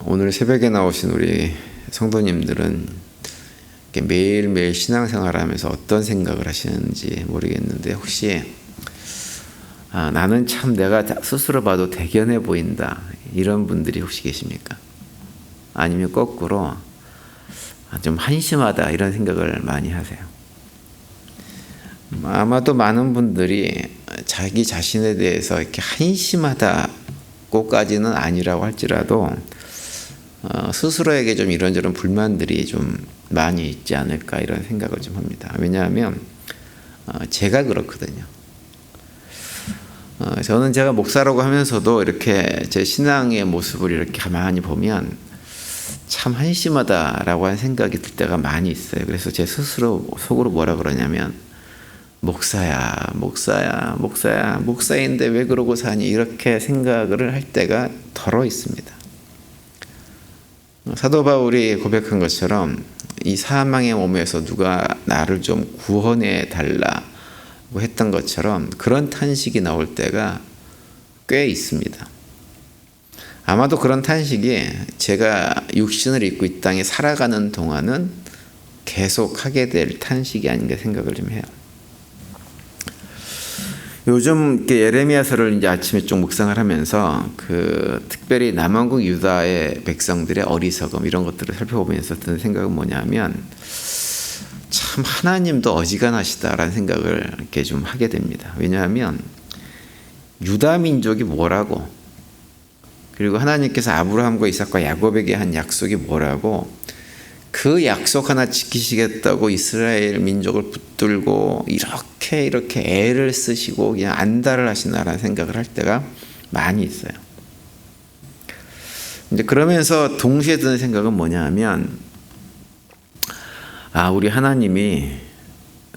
오늘 새벽에 나오신 우리 성도님들은 매일매일 신앙생활을 하면서 어떤 생각을 하시는지 모르겠는데, 혹시 나는 참 내가 스스로 봐도 대견해 보인다, 이런 분들이 혹시 계십니까? 아니면 거꾸로 좀 한심하다, 이런 생각을 많이 하세요? 아마도 많은 분들이 자기 자신에 대해서 이렇게 한심하다고까지는 아니라고 할지라도 스스로에게 좀 이런저런 불만들이 좀 많이 있지 않을까, 이런 생각을 좀 합니다. 왜냐하면 제가 그렇거든요. 저는 제가 목사라고 하면서도 이렇게 제 신앙의 모습을 이렇게 가만히 보면 참 한심하다라고 하는 생각이 들 때가 많이 있어요. 그래서 제 스스로 속으로 뭐라 그러냐면, 목사인데 왜 그러고 사니, 이렇게 생각을 할 때가 더러 있습니다. 사도 바울이 고백한 것처럼 이 사망의 몸에서 누가 나를 좀 구원해 달라고 했던 것처럼 그런 탄식이 나올 때가 꽤 있습니다. 아마도 그런 탄식이 제가 육신을 입고 이 땅에 살아가는 동안은 계속 하게 될 탄식이 아닌가 생각을 좀 해요. 요즘 예레미야서를 이제 아침에 좀 묵상을 하면서 특별히 남왕국 유다의 백성들의 어리석음, 이런 것들을 살펴보면서 드는 생각은 뭐냐면, 참 하나님도 어지간하시다라는 생각을 이렇게 좀 하게 됩니다. 왜냐하면 유다 민족이 뭐라고, 그리고 하나님께서 아브라함과 이삭과 야곱에게 한 약속이 뭐라고, 그 약속 하나 지키시겠다고 이스라엘 민족을 붙들고 이렇게 애를 쓰시고 그냥 안달을 하시나라는 생각을 할 때가 많이 있어요. 이제 그러면서 동시에 드는 생각은 뭐냐 하면, 우리 하나님이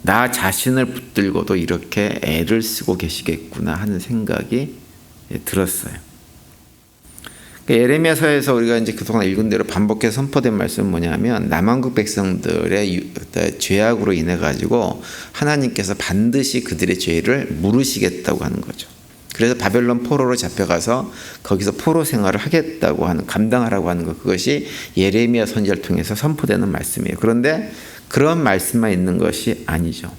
나 자신을 붙들고도 이렇게 애를 쓰고 계시겠구나 하는 생각이 들었어요. 예레미야서에서 우리가 이제 그동안 읽은 대로 반복해서 선포된 말씀은 뭐냐면, 남왕국 백성들의 죄악으로 인해 가지고 하나님께서 반드시 그들의 죄를 물으시겠다고 하는 거죠. 그래서 바벨론 포로로 잡혀가서 거기서 포로 생활을 하겠다고 하는, 감당하라고 하는 것, 그것이 예레미야 선지자를 통해서 선포되는 말씀이에요. 그런데 그런 말씀만 있는 것이 아니죠.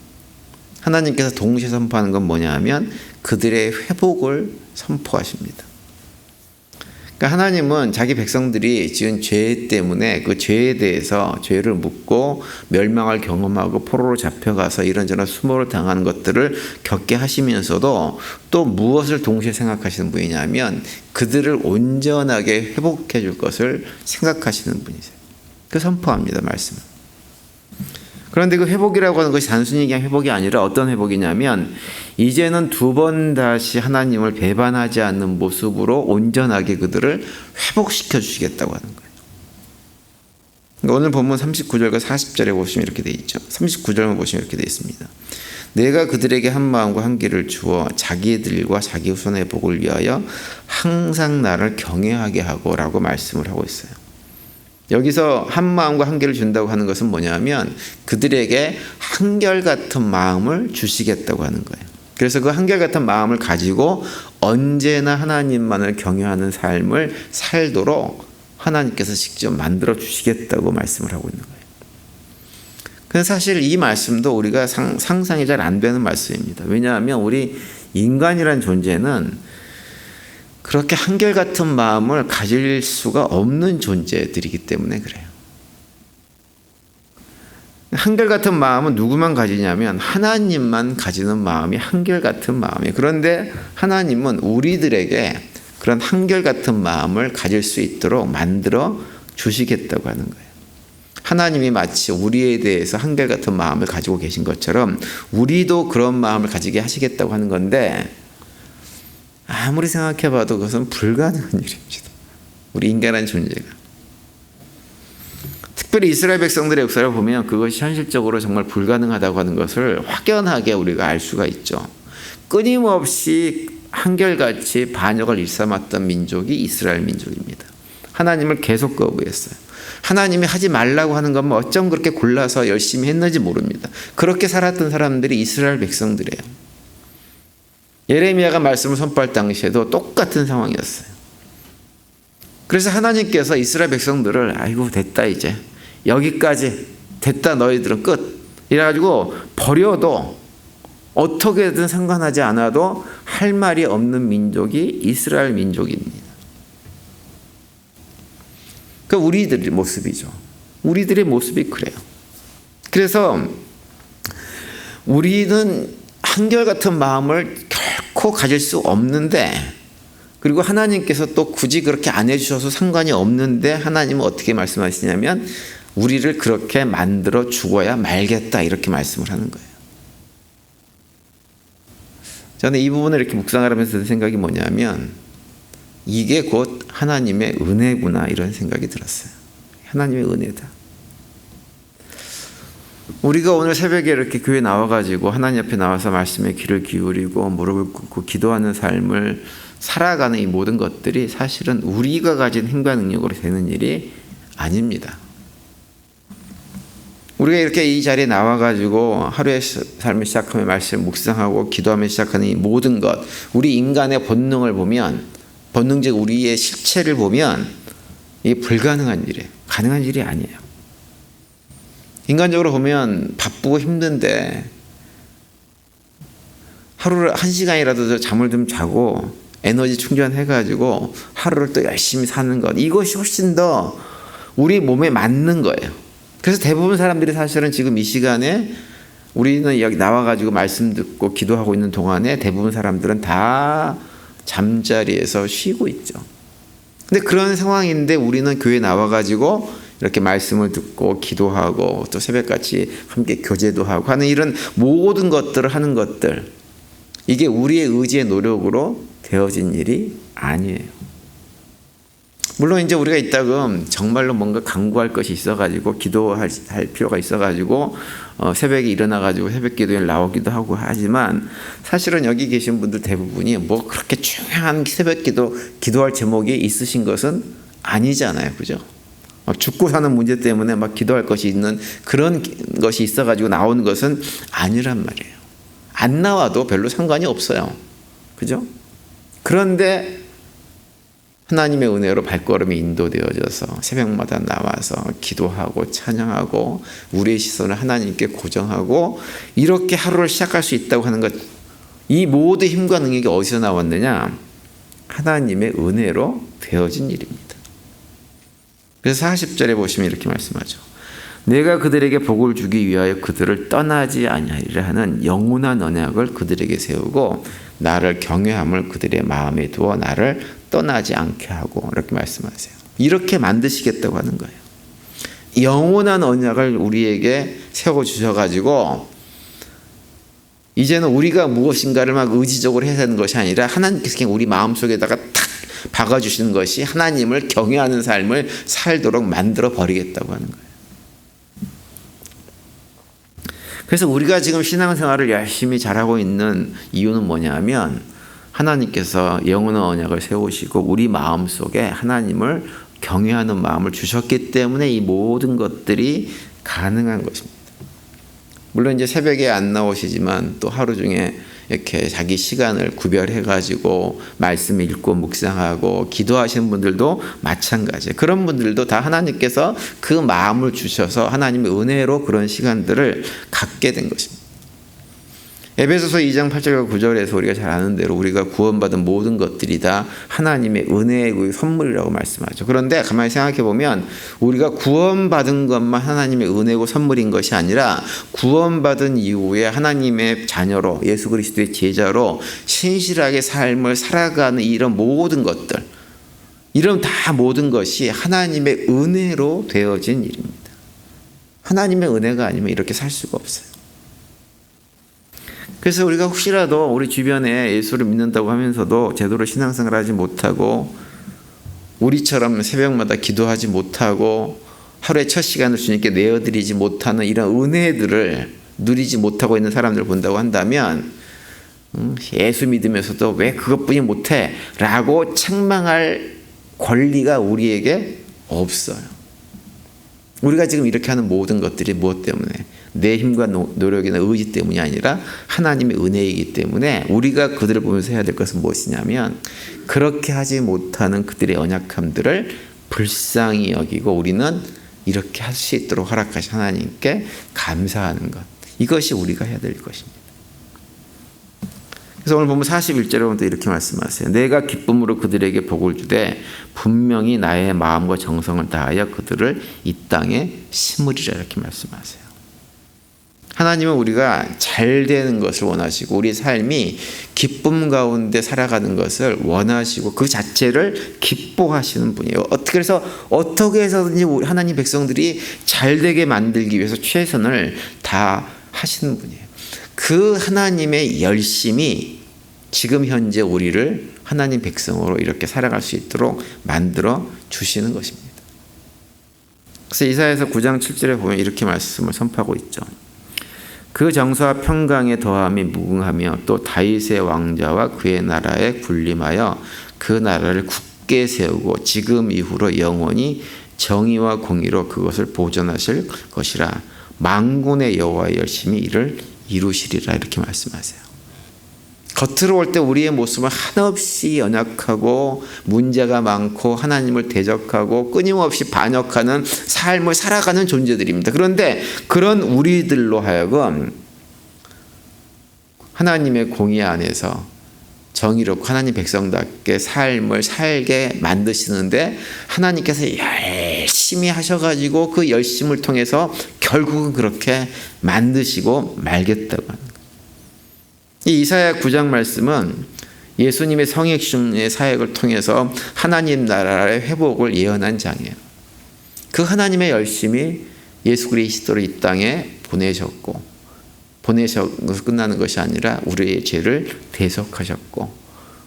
하나님께서 동시에 선포하는 건 뭐냐 하면 그들의 회복을 선포하십니다. 하나님은 자기 백성들이 지은 죄 때문에 그 죄에 대해서 죄를 묻고 멸망을 경험하고 포로로 잡혀가서 이런저런 수모를 당하는 것들을 겪게 하시면서도 또 무엇을 동시에 생각하시는 분이냐면 그들을 온전하게 회복해 줄 것을 생각하시는 분이세요. 그 선포합니다, 말씀은. 그런데 그 회복이라고 하는 것이 단순히 그냥 회복이 아니라 어떤 회복이냐면, 이제는 두 번 다시 하나님을 배반하지 않는 모습으로 온전하게 그들을 회복시켜 주시겠다고 하는 거예요. 오늘 본문 39절과 40절에 보시면 이렇게 되어 있죠. 39절만 보시면 이렇게 되어 있습니다. 내가 그들에게 한 마음과 한 길을 주어 자기들과 자기 후손의 복을 위하여 항상 나를 경외하게 하고 라고 말씀을 하고 있어요. 여기서 한 마음과 한결을 준다고 하는 것은 뭐냐면 그들에게 한결같은 마음을 주시겠다고 하는 거예요. 그래서 그 한결같은 마음을 가지고 언제나 하나님만을 경외하는 삶을 살도록 하나님께서 직접 만들어 주시겠다고 말씀을 하고 있는 거예요. 그래서 사실 이 말씀도 우리가 상상이 잘 안 되는 말씀입니다. 왜냐하면 우리 인간이란 존재는 그렇게 한결같은 마음을 가질 수가 없는 존재들이기 때문에 그래요. 한결같은 마음은 누구만 가지냐면 하나님만 가지는 마음이 한결같은 마음이에요. 그런데 하나님은 우리들에게 그런 한결같은 마음을 가질 수 있도록 만들어 주시겠다고 하는 거예요. 하나님이 마치 우리에 대해서 한결같은 마음을 가지고 계신 것처럼 우리도 그런 마음을 가지게 하시겠다고 하는 건데, 아무리 생각해봐도 그것은 불가능한 일입니다. 우리 인간한 존재가. 특별히 이스라엘 백성들의 역사를 보면 그것이 현실적으로 정말 불가능하다고 하는 것을 확연하게 우리가 알 수가 있죠. 끊임없이 한결같이 반역을 일삼았던 민족이 이스라엘 민족입니다. 하나님을 계속 거부했어요. 하나님이 하지 말라고 하는 것만 어쩜 그렇게 골라서 열심히 했는지 모릅니다. 그렇게 살았던 사람들이 이스라엘 백성들이에요. 예레미야가 말씀을 선포할 당시에도 똑같은 상황이었어요. 그래서 하나님께서 이스라엘 백성들을 아이고 됐다 이제 여기까지 됐다 너희들은 끝 이래가지고 버려도 어떻게든 상관하지 않아도 할 말이 없는 민족이 이스라엘 민족입니다. 그 우리들의 모습이죠. 우리들의 모습이 그래요. 그래서 우리는 한결같은 마음을 결코 가질 수 없는데, 그리고 하나님께서 또 굳이 그렇게 안 해주셔서 상관이 없는데 하나님은 어떻게 말씀하시냐면 우리를 그렇게 만들어 죽어야 말겠다 이렇게 말씀을 하는 거예요. 저는 이 부분을 이렇게 묵상을 하면서 든 생각이 뭐냐면 이게 곧 하나님의 은혜구나 이런 생각이 들었어요. 하나님의 은혜다. 우리가 오늘 새벽에 이렇게 교회 나와가지고 하나님 앞에 나와서 말씀에 귀를 기울이고 무릎을 꿇고 기도하는 삶을 살아가는 이 모든 것들이 사실은 우리가 가진 힘과 능력으로 되는 일이 아닙니다. 우리가 이렇게 이 자리에 나와가지고 하루의 삶을 시작하며 말씀을 묵상하고 기도하며 시작하는 이 모든 것, 우리 인간의 본능을 보면, 본능적 우리의 실체를 보면 이게 불가능한 일이에요. 가능한 일이 아니에요. 인간적으로 보면 바쁘고 힘든데 하루를 1시간이라도 잠을 좀 자고 에너지 충전해가지고 하루를 또 열심히 사는 것, 이것이 훨씬 더 우리 몸에 맞는 거예요. 그래서 대부분 사람들이 사실은 지금 이 시간에 우리는 여기 나와가지고 말씀 듣고 기도하고 있는 동안에 대부분 사람들은 다 잠자리에서 쉬고 있죠. 근데 그런 상황인데 우리는 교회에 나와가지고 이렇게 말씀을 듣고 기도하고 또 새벽같이 함께 교제도 하고 하는 이런 모든 것들을 하는 것들, 이게 우리의 의지의 노력으로 되어진 일이 아니에요. 물론 이제 우리가 이따금 정말로 뭔가 강구할 것이 있어가지고 기도할 필요가 있어가지고 새벽에 일어나가지고 새벽 기도에 나오기도 하고 하지만 사실은 여기 계신 분들 대부분이 뭐 그렇게 중요한 새벽 기도할 제목이 있으신 것은 아니잖아요, 그죠? 막 죽고 사는 문제 때문에 막 기도할 것이 있는 그런 것이 있어가지고 나오는 것은 아니란 말이에요. 안 나와도 별로 상관이 없어요, 그죠? 그런데 하나님의 은혜로 발걸음이 인도되어져서 새벽마다 나와서 기도하고 찬양하고 우리의 시선을 하나님께 고정하고 이렇게 하루를 시작할 수 있다고 하는 것, 이 모든 힘과 능력이 어디서 나왔느냐? 하나님의 은혜로 되어진 일입니다. 그래서 40절에 보시면 이렇게 말씀하죠. 내가 그들에게 복을 주기 위하여 그들을 떠나지 아니하리라 하는 영원한 언약을 그들에게 세우고 나를 경외함을 그들의 마음에 두어 나를 떠나지 않게 하고, 이렇게 말씀하세요. 이렇게 만드시겠다고 하는 거예요. 영원한 언약을 우리에게 세워주셔가지고 이제는 우리가 무엇인가를 막 의지적으로 해야 하는 것이 아니라 하나님께서 그냥 우리 마음속에다가 탁 박아주시는 것이 하나님을 경외하는 삶을 살도록 만들어 버리겠다고 하는 거예요. 그래서 우리가 지금 신앙생활을 열심히 잘하고 있는 이유는 뭐냐면 하나님께서 영원한 언약을 세우시고 우리 마음속에 하나님을 경외하는 마음을 주셨기 때문에 이 모든 것들이 가능한 것입니다. 물론 이제 새벽에 안 나오시지만 또 하루 중에 이렇게 자기 시간을 구별해가지고 말씀 읽고 묵상하고 기도하시는 분들도 마찬가지예요. 그런 분들도 다 하나님께서 그 마음을 주셔서 하나님의 은혜로 그런 시간들을 갖게 된 것입니다. 에베소서 2장 8절과 9절에서 우리가 잘 아는 대로 우리가 구원받은 모든 것들이 다 하나님의 은혜의 선물이라고 말씀하죠. 그런데 가만히 생각해 보면 우리가 구원받은 것만 하나님의 은혜고 선물인 것이 아니라 구원받은 이후에 하나님의 자녀로 예수 그리스도의 제자로 신실하게 삶을 살아가는 이런 모든 것들, 이런 다 모든 것이 하나님의 은혜로 되어진 일입니다. 하나님의 은혜가 아니면 이렇게 살 수가 없어요. 그래서 우리가 혹시라도 우리 주변에 예수를 믿는다고 하면서도 제대로 신앙생활을 하지 못하고 우리처럼 새벽마다 기도하지 못하고 하루에 첫 시간을 주님께 내어드리지 못하는 이런 은혜들을 누리지 못하고 있는 사람들을 본다고 한다면 예수 믿으면서도 왜 그것뿐이 못해? 라고 책망할 권리가 우리에게 없어요. 우리가 지금 이렇게 하는 모든 것들이 무엇 때문에? 내 힘과 노력이나 의지 때문이 아니라 하나님의 은혜이기 때문에 우리가 그들을 보면서 해야 될 것은 무엇이냐면 그렇게 하지 못하는 그들의 연약함들을 불쌍히 여기고 우리는 이렇게 할 수 있도록 허락하신 하나님께 감사하는 것. 이것이 우리가 해야 될 것입니다. 그래서 오늘 보면 41절에 이렇게 말씀하세요. 내가 기쁨으로 그들에게 복을 주되 분명히 나의 마음과 정성을 다하여 그들을 이 땅에 심으리라 이렇게 말씀하세요. 하나님은 우리가 잘 되는 것을 원하시고 우리 삶이 기쁨 가운데 살아가는 것을 원하시고 그 자체를 기뻐하시는 분이에요. 어떻게 해서든지 하나님 백성들이 잘 되게 만들기 위해서 최선을 다 하시는 분이에요. 그 하나님의 열심이 지금 현재 우리를 하나님 백성으로 이렇게 살아갈 수 있도록 만들어 주시는 것입니다. 그래서 이사야서 9장 7절에 보면 이렇게 말씀을 선포하고 있죠. 그 정서와 평강의 더함이 무궁하며 또 다윗의 왕자와 그의 나라에 군림하여 그 나라를 굳게 세우고 지금 이후로 영원히 정의와 공의로 그것을 보존하실 것이라. 만군의 여호와의 열심히 이를 이루시리라 이렇게 말씀하세요. 겉으로 볼 때 우리의 모습은 한없이 연약하고 문제가 많고 하나님을 대적하고 끊임없이 반역하는 삶을 살아가는 존재들입니다. 그런데 그런 우리들로 하여금 하나님의 공의 안에서 정의롭고 하나님 백성답게 삶을 살게 만드시는데 하나님께서 열심히 하셔가지고 그 열심을 통해서 결국은 그렇게 만드시고 말겠다고 하는 거예요. 이 이사야 9장 말씀은 예수님의 성육신의 사역을 통해서 하나님 나라의 회복을 예언한 장이에요. 그 하나님의 열심이 예수 그리스도를 이 땅에 보내셔서 끝나는 것이 아니라 우리의 죄를 대속하셨고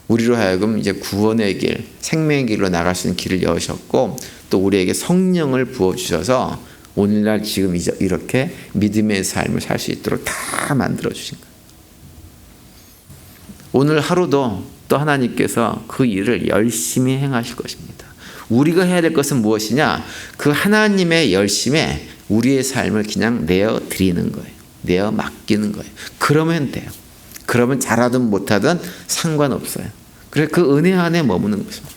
우리로 하여금 이제 구원의 길, 생명의 길로 나갈 수 있는 길을 여셨고 또 우리에게 성령을 부어주셔서 오늘날 지금 이렇게 믿음의 삶을 살 수 있도록 다 만들어주신 거예요. 오늘 하루도 또 하나님께서 그 일을 열심히 행하실 것입니다. 우리가 해야 될 것은 무엇이냐? 그 하나님의 열심에 우리의 삶을 그냥 내어드리는 거예요. 내어 맡기는 거예요. 그러면 돼요. 그러면 잘하든 못하든 상관없어요. 그래서 그 은혜 안에 머무는 것입니다.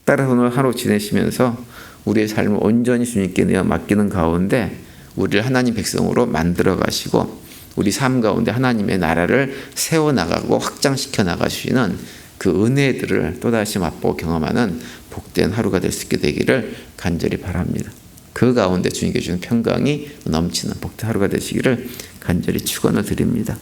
따라서 오늘 하루 지내시면서 우리의 삶을 온전히 주님께 내어 맡기는 가운데 우리를 하나님 백성으로 만들어 가시고 우리 삶 가운데 하나님의 나라를 세워나가고 확장시켜 나가시는 그 은혜들을 또다시 맛보고 경험하는 복된 하루가 될 수 있게 되기를 간절히 바랍니다. 그 가운데 주님께 주는 평강이 넘치는 복된 하루가 되시기를 간절히 축원을 드립니다.